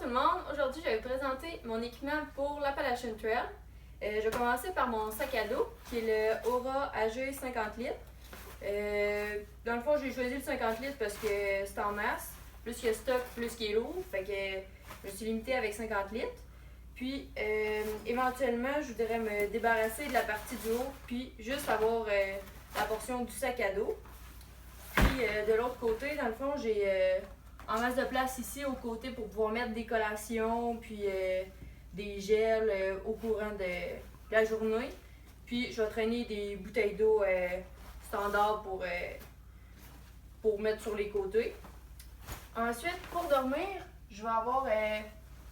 tout le monde, aujourd'hui je vais vous présenter mon équipement pour l'Appalachian Trail. Je vais commencer par mon sac à dos qui est le Aura AG 50 litres. Dans le fond j'ai choisi le 50 litres parce que c'est en masse, plus qu'il y a stock, plus qu'il est lourd, fait que je me suis limitée avec 50 litres. Puis éventuellement je voudrais me débarrasser de la partie du haut, puis juste avoir la portion du sac à dos. Puis de l'autre côté, dans le fond, j'ai en masse de place ici au côté pour pouvoir mettre des collations, puis des gels au courant de la journée. Puis je vais traîner des bouteilles d'eau standard pour mettre sur les côtés. Ensuite, pour dormir, je vais avoir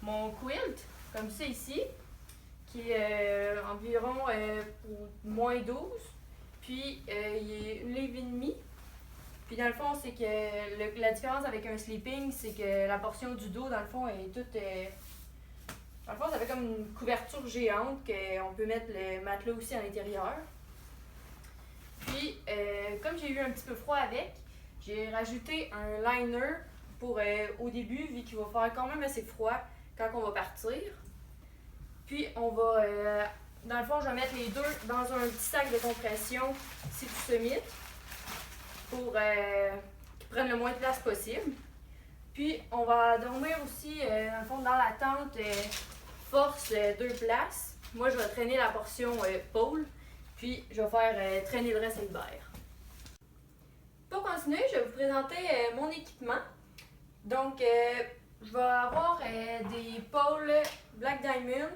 mon quilt, comme ça ici, qui est environ pour moins 12. Puis il est 1,5 livre. Puis dans le fond, c'est que la différence avec un sleeping, c'est que la portion du dos, dans le fond, est toute... dans le fond, ça fait comme une couverture géante qu'on peut mettre le matelas aussi à l'intérieur. Puis, comme j'ai eu un petit peu froid avec, j'ai rajouté un liner pour au début, vu qu'il va faire quand même assez froid quand on va partir. Puis, on va... dans le fond, je vais mettre les deux dans un petit sac de compression Sea to Summit pour qu'ils prennent le moins de place possible. Puis on va dormir aussi dans le fond dans la tente force 2 places. Moi je vais traîner la portion pôle, puis je vais faire traîner le reste avec Hubert. Pour continuer, je vais vous présenter mon équipement. Donc je vais avoir des pôles Black Diamond.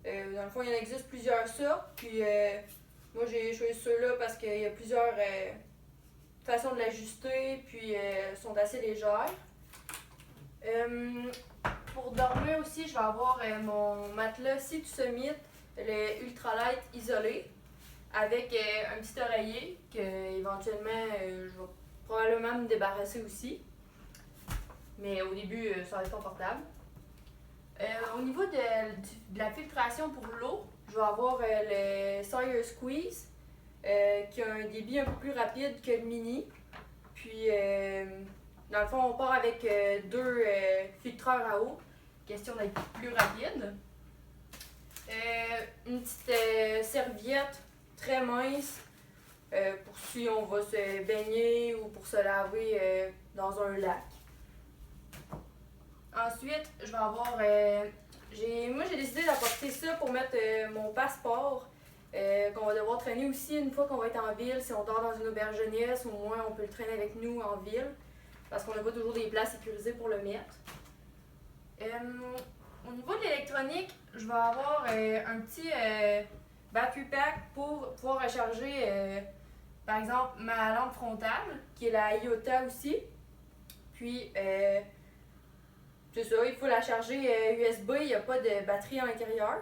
Dans le fond, il en existe plusieurs sortes. Puis moi j'ai choisi ceux-là parce qu'il y a plusieurs façon de l'ajuster, puis sont assez légères. Pour dormir aussi, je vais avoir mon matelas Sea to Summit, le ultralight isolé, avec un petit oreiller que éventuellement je vais probablement me débarrasser aussi. Mais au début, ça va être confortable. Au niveau de la filtration pour l'eau, je vais avoir le Sawyer Squeeze, qui a un débit un peu plus rapide que le mini. Puis, dans le fond, on part avec deux filtreurs à eau, question d'être plus rapide. Une petite serviette très mince pour si on va se baigner ou pour se laver dans un lac. Ensuite, je vais avoir... moi, j'ai décidé d'apporter ça pour mettre mon passeport. Qu'on va devoir traîner aussi une fois qu'on va être en ville. Si on dort dans une auberge jeunesse, au moins on peut le traîner avec nous en ville parce qu'on n'a pas toujours des places sécurisées pour le mettre. Au niveau de l'électronique, je vais avoir un petit battery pack pour pouvoir recharger par exemple ma lampe frontale qui est la IOTA aussi. Puis c'est ça, il faut la charger USB, il n'y a pas de batterie à l'intérieur.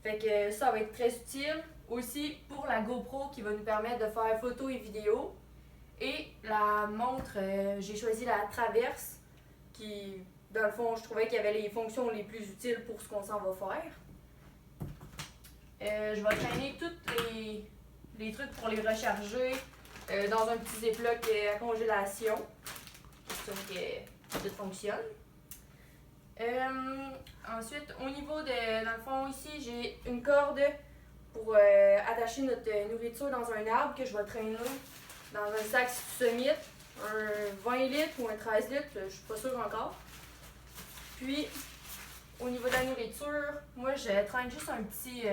Fait que ça va être très utile. Aussi pour la GoPro qui va nous permettre de faire photos et vidéos. Et la montre, j'ai choisi la Traverse qui, dans le fond, je trouvais qu'il y avait les fonctions les plus utiles pour ce qu'on s'en va faire. Je vais traîner tous les trucs pour les recharger dans un petit ziploc à congélation. Question que tout fonctionne. Ensuite, au niveau de, dans le fond ici, j'ai une corde pour attacher notre nourriture dans un arbre que je vais traîner dans un sac Summit, un 20 litres ou un 13 litres, je suis pas sûre encore. Puis, au niveau de la nourriture, moi je traîne juste un petit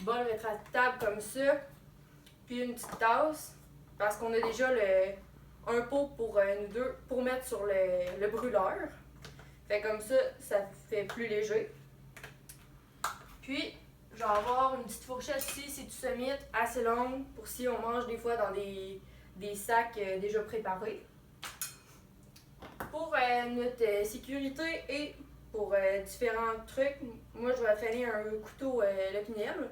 bol rétractable comme ça, puis une petite tasse, parce qu'on a déjà un pot pour nous deux pour mettre sur le brûleur. Fait comme ça, ça fait plus léger. Puis, je vais avoir une petite fourchette ici, Sea to Summit, assez longue pour si on mange des fois dans des sacs déjà préparés. Pour notre sécurité et pour différents trucs, moi je vais traîner un couteau Lepinel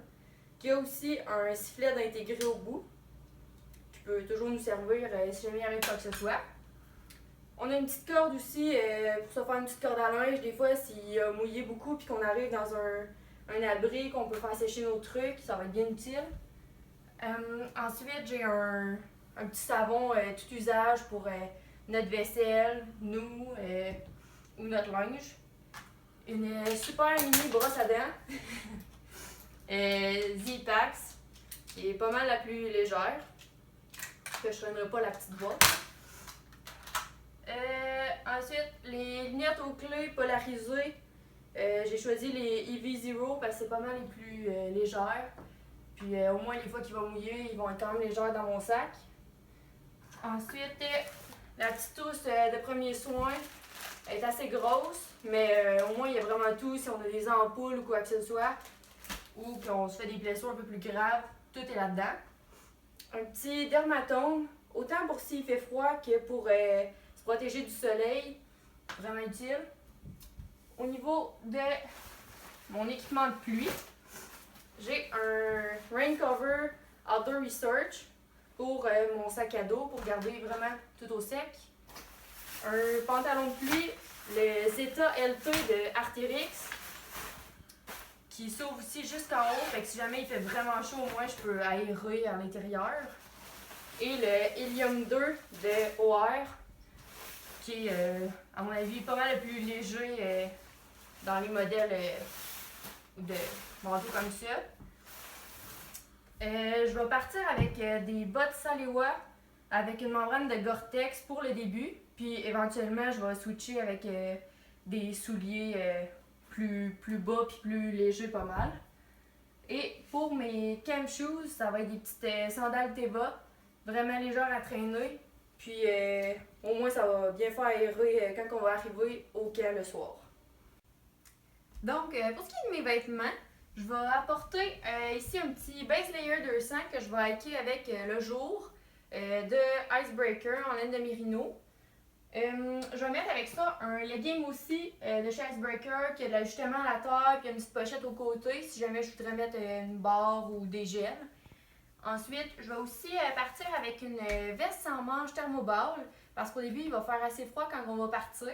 qui a aussi un sifflet d'intégrer au bout qui peut toujours nous servir si jamais il arrive quoi que ce soit. On a une petite corde aussi pour se faire une petite corde à linge. Des fois, s'il a mouillé beaucoup et qu'on arrive dans un abri, qu'on peut faire sécher nos trucs, ça va être bien utile. Ensuite, j'ai un petit savon tout usage pour notre vaisselle, nous ou notre linge. une super mini brosse à dents Z-Pax, qui est pas mal la plus légère, que je ne traînerai pas la petite boîte. Ensuite, les lunettes aux clés polarisées. J'ai choisi les EV Zero parce que c'est pas mal les plus légères. Puis au moins les fois qu'ils vont mouiller, ils vont être quand même légers dans mon sac. Ensuite, la petite trousse de premiers soins est assez grosse, mais au moins il y a vraiment tout. Si on a des ampoules ou quoi que ce soit, ou qu'on se fait des blessures un peu plus graves, tout est là-dedans. Un petit dermatome, autant pour s'il fait froid que pour se protéger du soleil, vraiment utile. Au niveau de mon équipement de pluie, j'ai un rain cover Outdoor Research pour mon sac à dos pour garder vraiment tout au sec. Un pantalon de pluie, le Zeta LT de Arc'teryx, qui s'ouvre aussi jusqu'en haut, fait que si jamais il fait vraiment chaud, au moins je peux aérer à l'intérieur. Et le Helium 2 de OR, qui est à mon avis pas mal le plus léger dans les modèles de manteaux comme ça. Je vais partir avec des bottes Salewa avec une membrane de Gore-Tex pour le début, puis éventuellement je vais switcher avec des souliers plus bas puis plus légers pas mal. Et pour mes camp shoes, ça va être des petites sandales Teva, vraiment légères à traîner, puis au moins ça va bien faire aérer quand on va arriver au camp le soir. Donc, pour ce qui est de mes vêtements, je vais apporter ici un petit base layer 200 que je vais hiker avec le jour de Icebreaker en laine de Merino. Je vais mettre avec ça un legging aussi de chez Icebreaker qui a de l'ajustement à la taille puis une petite pochette au côté si jamais je voudrais mettre une barre ou des gels. Ensuite, je vais aussi partir avec une veste sans manches thermoball parce qu'au début il va faire assez froid quand on va partir.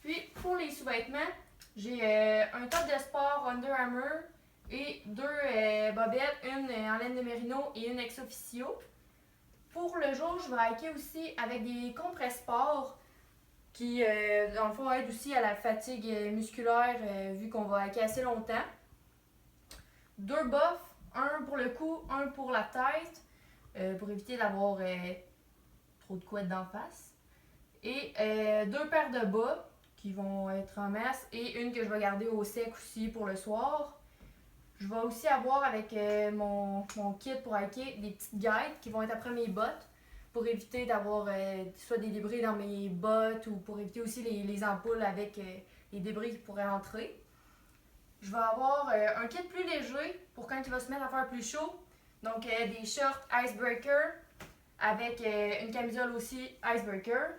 Puis pour les sous-vêtements, j'ai un top de sport Under Armour et deux bobettes, une en laine de Merino et une ex officio. Pour le jour, je vais hiker aussi avec des compresses sport qui, dans le fond, aident aussi à la fatigue musculaire vu qu'on va hiker assez longtemps. Deux buffs, un pour le cou, un pour la tête, pour éviter d'avoir trop de couettes d'en face. Et deux paires de bas qui vont être en masse et une que je vais garder au sec aussi pour le soir. Je vais aussi avoir avec mon kit pour hiker des petites guides qui vont être après mes bottes pour éviter d'avoir soit des débris dans mes bottes ou pour éviter aussi les ampoules avec les débris qui pourraient entrer. Je vais avoir un kit plus léger pour quand il va se mettre à faire plus chaud. Donc des shorts Icebreaker avec une camisole aussi Icebreaker.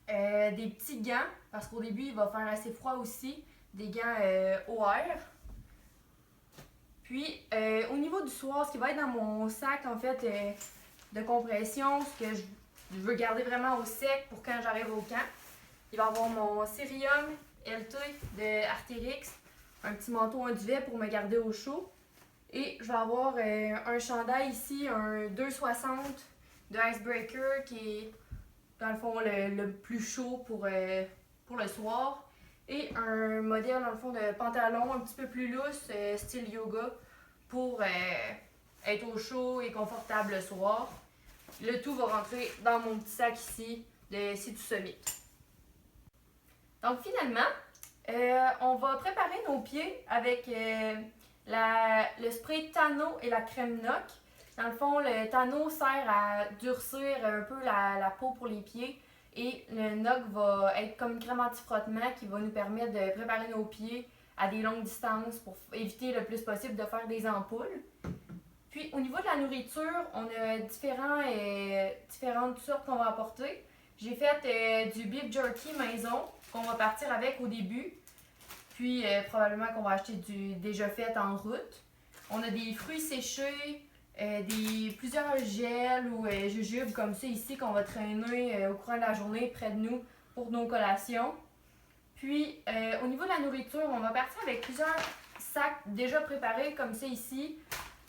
Des petits gants, parce qu'au début il va faire assez froid aussi, des gants OR. Puis au niveau du soir, ce qui va être dans mon sac en fait de compression, ce que je veux garder vraiment au sec pour quand j'arrive au camp, il va y avoir mon Cerium LT de Arc'teryx, un petit manteau en duvet pour me garder au chaud. Et je vais avoir un chandail ici, un 260 de Icebreaker qui est dans le fond le plus chaud pour le soir. Et un modèle dans le fond de pantalon un petit peu plus lousse, style yoga, pour être au chaud et confortable le soir. Le tout va rentrer dans mon petit sac ici de Sea to Summit. Donc finalement, on va préparer nos pieds avec le spray Tano et la crème Noc. Dans le fond, le Tano sert à durcir un peu la peau pour les pieds et le Noc va être comme une crème anti-frottement qui va nous permettre de préparer nos pieds à des longues distances pour éviter le plus possible de faire des ampoules. Puis au niveau de la nourriture, on a différentes sortes qu'on va apporter. J'ai fait du beef jerky maison qu'on va partir avec au début. Puis probablement qu'on va acheter déjà fait en route. On a des fruits séchés, plusieurs gels ou jujubes comme ça ici qu'on va traîner au courant de la journée près de nous pour nos collations. Puis au niveau de la nourriture, on va partir avec plusieurs sacs déjà préparés comme ça ici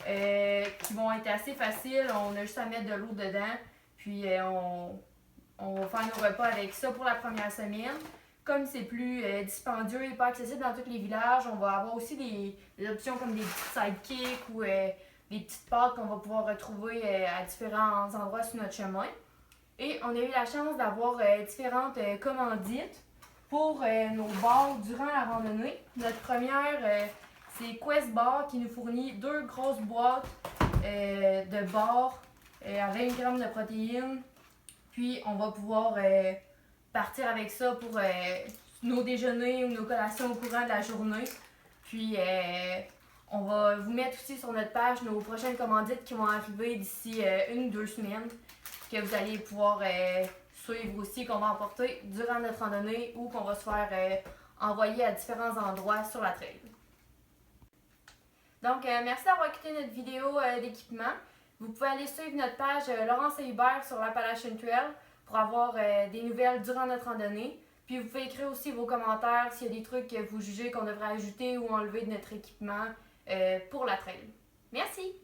qui vont être assez faciles. On a juste à mettre de l'eau dedans. Puis on va faire nos repas avec ça pour la première semaine. comme c'est plus dispendieux et pas accessible dans tous les villages, on va avoir aussi des options comme des petits sidekicks ou des petites pâtes qu'on va pouvoir retrouver à différents endroits sur notre chemin. Et on a eu la chance d'avoir différentes commandites pour nos bars durant la randonnée. Notre première, c'est Quest Bar qui nous fournit 2 grosses boîtes de bars à 20 grammes de protéines. Puis on va pouvoir partir avec ça pour nos déjeuners ou nos collations au courant de la journée. Puis on va vous mettre aussi sur notre page nos prochaines commandites qui vont arriver d'ici 1 ou 2 semaines, que vous allez pouvoir suivre aussi, qu'on va emporter durant notre randonnée ou qu'on va se faire envoyer à différents endroits sur la trail. Donc, merci d'avoir écouté notre vidéo d'équipement. Vous pouvez aller suivre notre page Laurence et Hubert sur l'Appalachian Trail pour avoir des nouvelles durant notre randonnée. Puis vous pouvez écrire aussi vos commentaires s'il y a des trucs que vous jugez qu'on devrait ajouter ou enlever de notre équipement pour la trail. Merci!